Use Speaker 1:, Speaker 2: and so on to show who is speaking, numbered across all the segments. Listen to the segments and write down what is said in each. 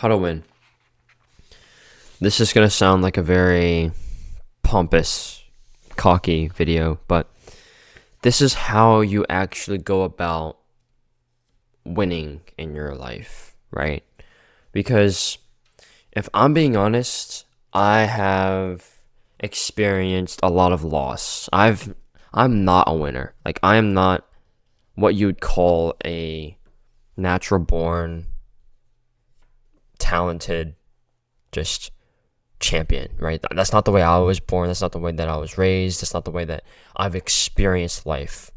Speaker 1: How to win. This is going to sound like a very pompous, cocky video, but this is how you actually go about winning in your life, right? Because if I'm being honest, I have experienced a lot of loss. I'm not a winner. Like, I am not what you'd call a natural born talented just champion, right? That's not the way I was born. That's not the way that I was raised. That's not the way that I've experienced life.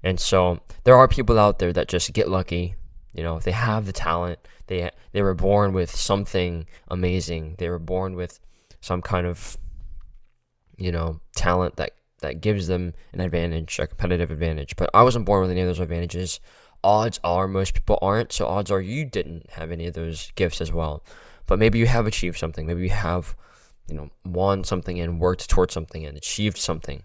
Speaker 1: And so there are people out there that just get lucky. You know, they have the talent. They were born with something amazing. They were born with some kind of, talent that gives them an advantage, a competitive advantage. But I wasn't born with any of those advantages. Odds are most people aren't, so odds are you didn't have any of those gifts as well. But maybe you have achieved something. Maybe you have, won something and worked towards something and achieved something.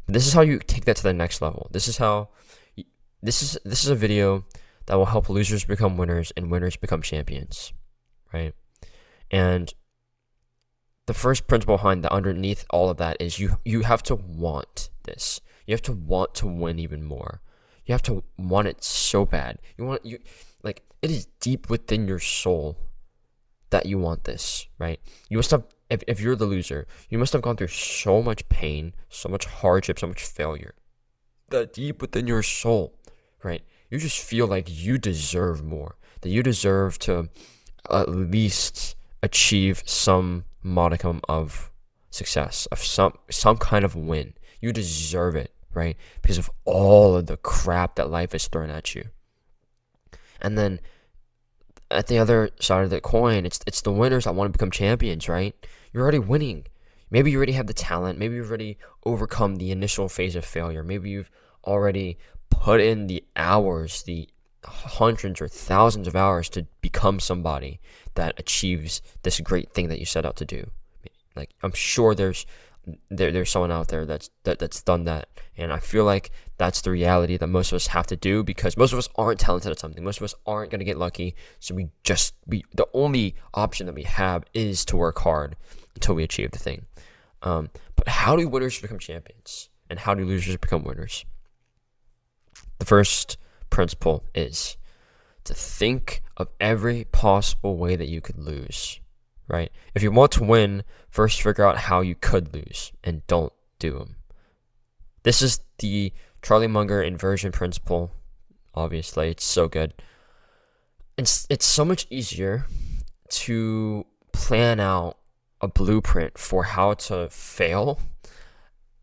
Speaker 1: But this is how you take that to the next level. This is a video that will help losers become winners and winners become champions, right? And the first principle behind that, underneath all of that, is you have to want this. You have to want to win even more. You have to want it so bad. It is deep within your soul that you want this, right? You must have, if you're the loser, you must have gone through so much pain, so much hardship, so much failure, that deep within your soul, right? You just feel like you deserve more, that you deserve to at least achieve some modicum of success, of some kind of win. You deserve it, right? Because of all of the crap that life has thrown at you. And then at the other side of the coin, it's the winners that want to become champions, right? You're already winning. Maybe you already have the talent. Maybe you've already overcome the initial phase of failure. Maybe you've already put in the hours, the hundreds or thousands of hours to become somebody that achieves this great thing that you set out to do. Like, I'm sure there's someone out there that's done that, and I feel like that's the reality that most of us have to do, because most of us aren't talented at something. Most of us aren't going to get lucky, so the only option that we have is to work hard until we achieve the thing. But how do winners become champions, and how do losers become winners? The first principle is to think of every possible way that you could lose, right? If you want to win, first figure out how you could lose and don't do them. This is the Charlie Munger inversion principle. Obviously, it's so good. It's so much easier to plan out a blueprint for how to fail.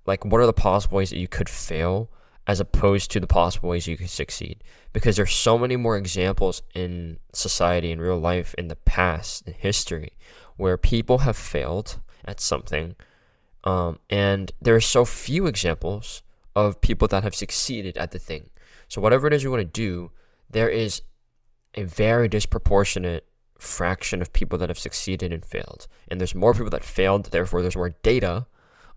Speaker 1: Like, what are the possible ways that you could fail, as opposed to the possible ways you could succeed? Because there's so many more examples in society, in real life, in the past, in history, where people have failed at something, and there are so few examples of people that have succeeded at the thing. So whatever it is you want to do, there is a very disproportionate fraction of people that have succeeded and failed. And there's more people that failed, therefore there's more data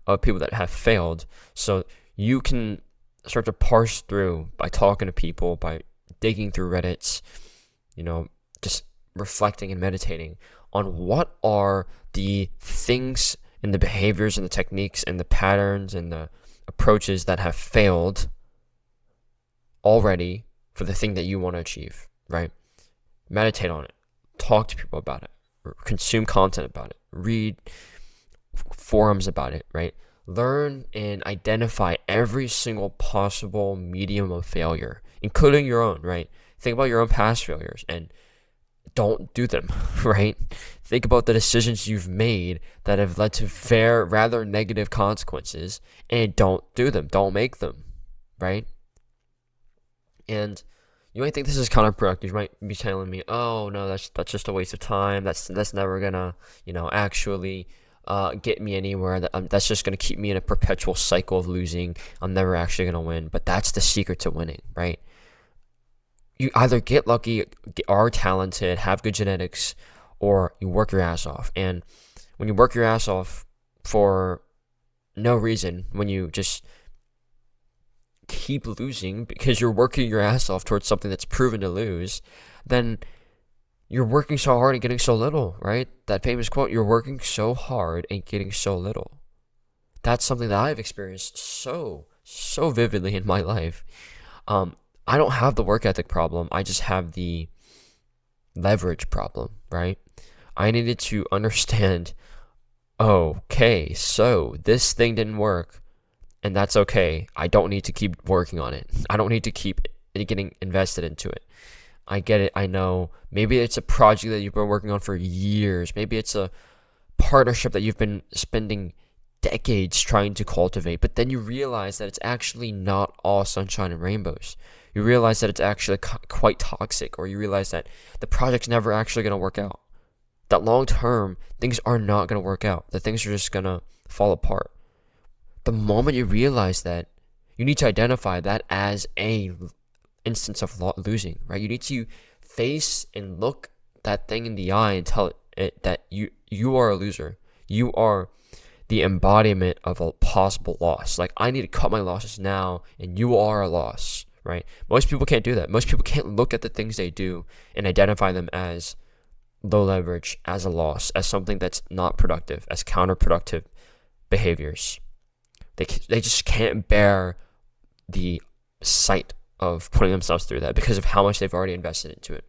Speaker 1: of people that have failed. So you can start to parse through by talking to people, by digging through Reddits, just reflecting and meditating on what are the things and the behaviors and the techniques and the patterns and the approaches that have failed already for the thing that you want to achieve, right? Meditate on it, talk to people about it, consume content about it, read forums about it, right? Learn and identify every single possible medium of failure, including your own, right? Think about your own past failures and don't do them, right? Think about the decisions you've made that have led to rather negative consequences, and don't do them. Don't make them, right? And you might think this is counterproductive. You might be telling me, "Oh no, that's just a waste of time. That's never gonna, actually get me anywhere. That's just gonna keep me in a perpetual cycle of losing. I'm never actually gonna win." But that's the secret to winning, right? You either get lucky, are talented, have good genetics, or you work your ass off. And when you work your ass off for no reason, when you just keep losing because you're working your ass off towards something that's proven to lose, then You're working so hard and getting so little, right? That famous quote, you're working so hard and getting so little. That's something that I've experienced so vividly in my life. Um, I don't have the work ethic problem. I just have the leverage problem, right? I needed to understand, okay, so this thing didn't work, and that's okay. I don't need to keep working on it. I don't need to keep getting invested into it. I get it. I know. Maybe it's a project that you've been working on for years. Maybe it's a partnership that you've been spending decades trying to cultivate, but then you realize that it's actually not all sunshine and rainbows. You realize that it's actually quite toxic, or you realize that the project's never actually going to work out. That long term, things are not going to work out. That things are just going to fall apart. The moment you realize that, you need to identify that as a instance of losing, right? You need to face and look that thing in the eye and tell it that you are a loser. You are the embodiment of a possible loss. Like, I need to cut my losses now, and you are a loss, right? Most people can't do that. Most people can't look at the things they do and identify them as low leverage, as a loss, as something that's not productive, as counterproductive behaviors. They just can't bear the sight of putting themselves through that because of how much they've already invested into it.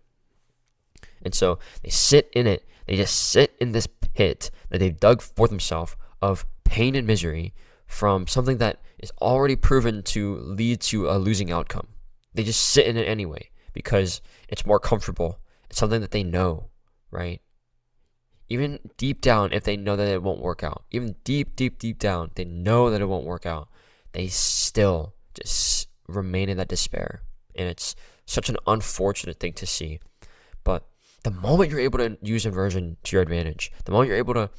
Speaker 1: And so they sit in it. They just sit in this pit that they've dug for themselves of pain and misery from something that is already proven to lead to a losing outcome. They just sit in it anyway because it's more comfortable. It's something that they know, right? Even deep down, if they know that it won't work out, even deep down, they know that it won't work out, they still just remain in that despair. And it's such an unfortunate thing to see. But the moment you're able to use inversion to your advantage, the moment you're able to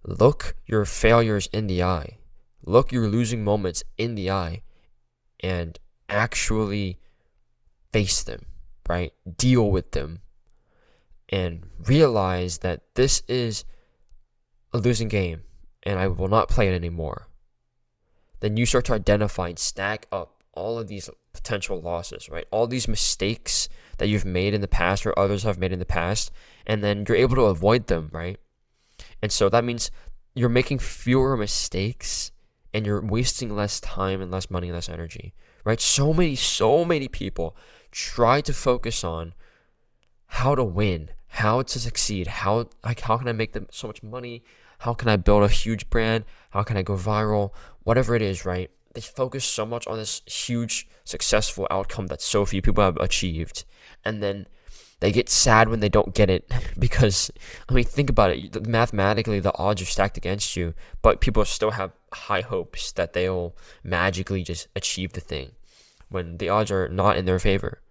Speaker 1: look your failures in the eye, look your losing moments in the eye, and actually face them, right? Deal with them, and realize that this is a losing game and I will not play it anymore. Then you start to identify and stack up all of these potential losses, right? All these mistakes that you've made in the past or others have made in the past, and then you're able to avoid them, right? And so that means you're making fewer mistakes and you're wasting less time and less money and less energy, right? So many people try to focus on how to win, how to succeed, how can I make them so much money? How can I build a huge brand? How can I go viral? Whatever it is, right? They focus so much on this huge successful outcome that so few people have achieved. And then they get sad when they don't get it because, I mean, think about it. Mathematically, the odds are stacked against you, but people still have high hopes that they'll magically just achieve the thing when the odds are not in their favor.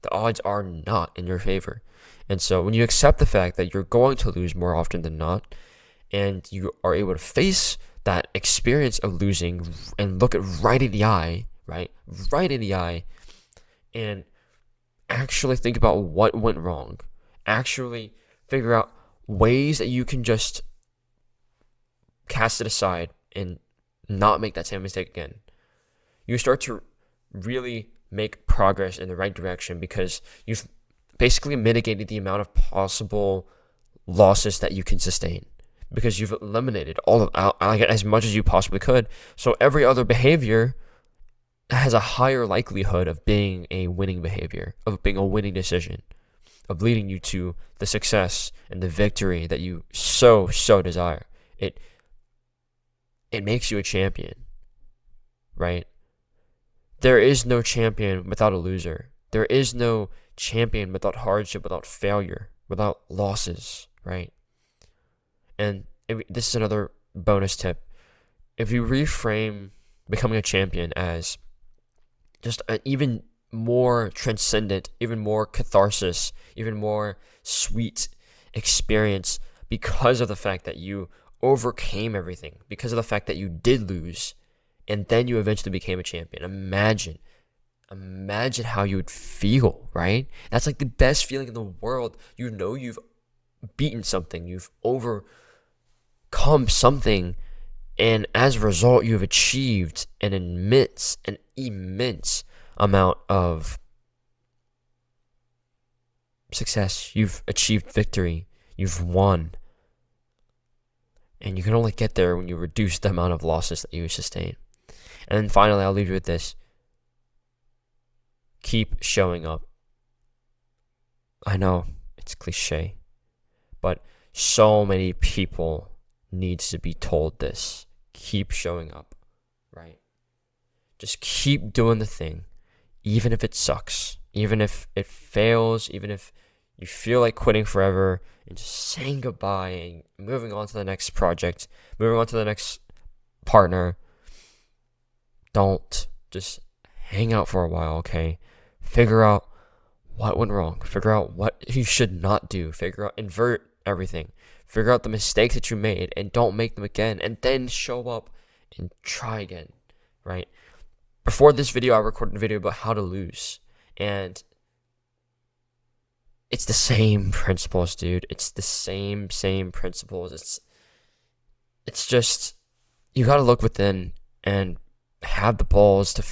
Speaker 1: The odds are not in your favor. And so when you accept the fact that you're going to lose more often than not, and you are able to face that experience of losing and look it right in the eye, right? Right in the eye, and actually think about what went wrong. Actually figure out ways that you can just cast it aside and not make that same mistake again. You start to really make progress in the right direction because you've basically mitigated the amount of possible losses that you can sustain because you've eliminated all of as much as you possibly could. So every other behavior has a higher likelihood of being a winning behavior, of being a winning decision, of leading you to the success and the victory that you so desire. It makes you a champion, right? There is no champion without a loser. There is no champion without hardship, without failure, without losses, right? And this is another bonus tip. If you reframe becoming a champion as just an even more transcendent, even more catharsis, even more sweet experience because of the fact that you overcame everything, because of the fact that you did lose, and then you eventually became a champion. Imagine how you would feel, right? That's like the best feeling in the world. You know you've beaten something, you've overcome something, and as a result, you've achieved an immense amount of success. You've achieved victory. You've won. And you can only get there when you reduce the amount of losses that you sustain. And then finally, I'll leave you with this. Keep showing up. I know it's cliche, but so many people needs to be told this. Keep showing up, right? Just keep doing the thing, even if it sucks, even if it fails, even if you feel like quitting forever, and just saying goodbye and moving on to the next project, moving on to the next partner. Don't just hang out for a while, okay? Figure out what went wrong. Figure out what you should not do. Invert everything. Figure out the mistakes that you made and don't make them again. And then show up and try again, right? Before this video, I recorded a video about how to lose. And it's the same principles, dude. It's the same principles. It's just, you gotta look within and have the balls to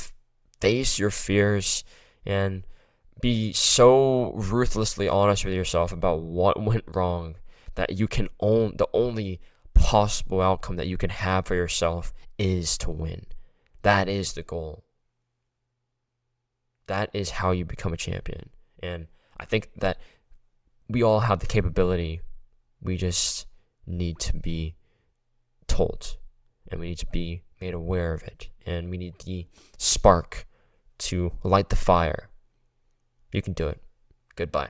Speaker 1: face your fears and be so ruthlessly honest with yourself about what went wrong that you can own the only possible outcome that you can have for yourself is to win. That is the goal. That is how you become a champion. And I think that we all have the capability. We just need to be told, and we need to be made aware of it, and we need the spark to light the fire. You can do it. Goodbye.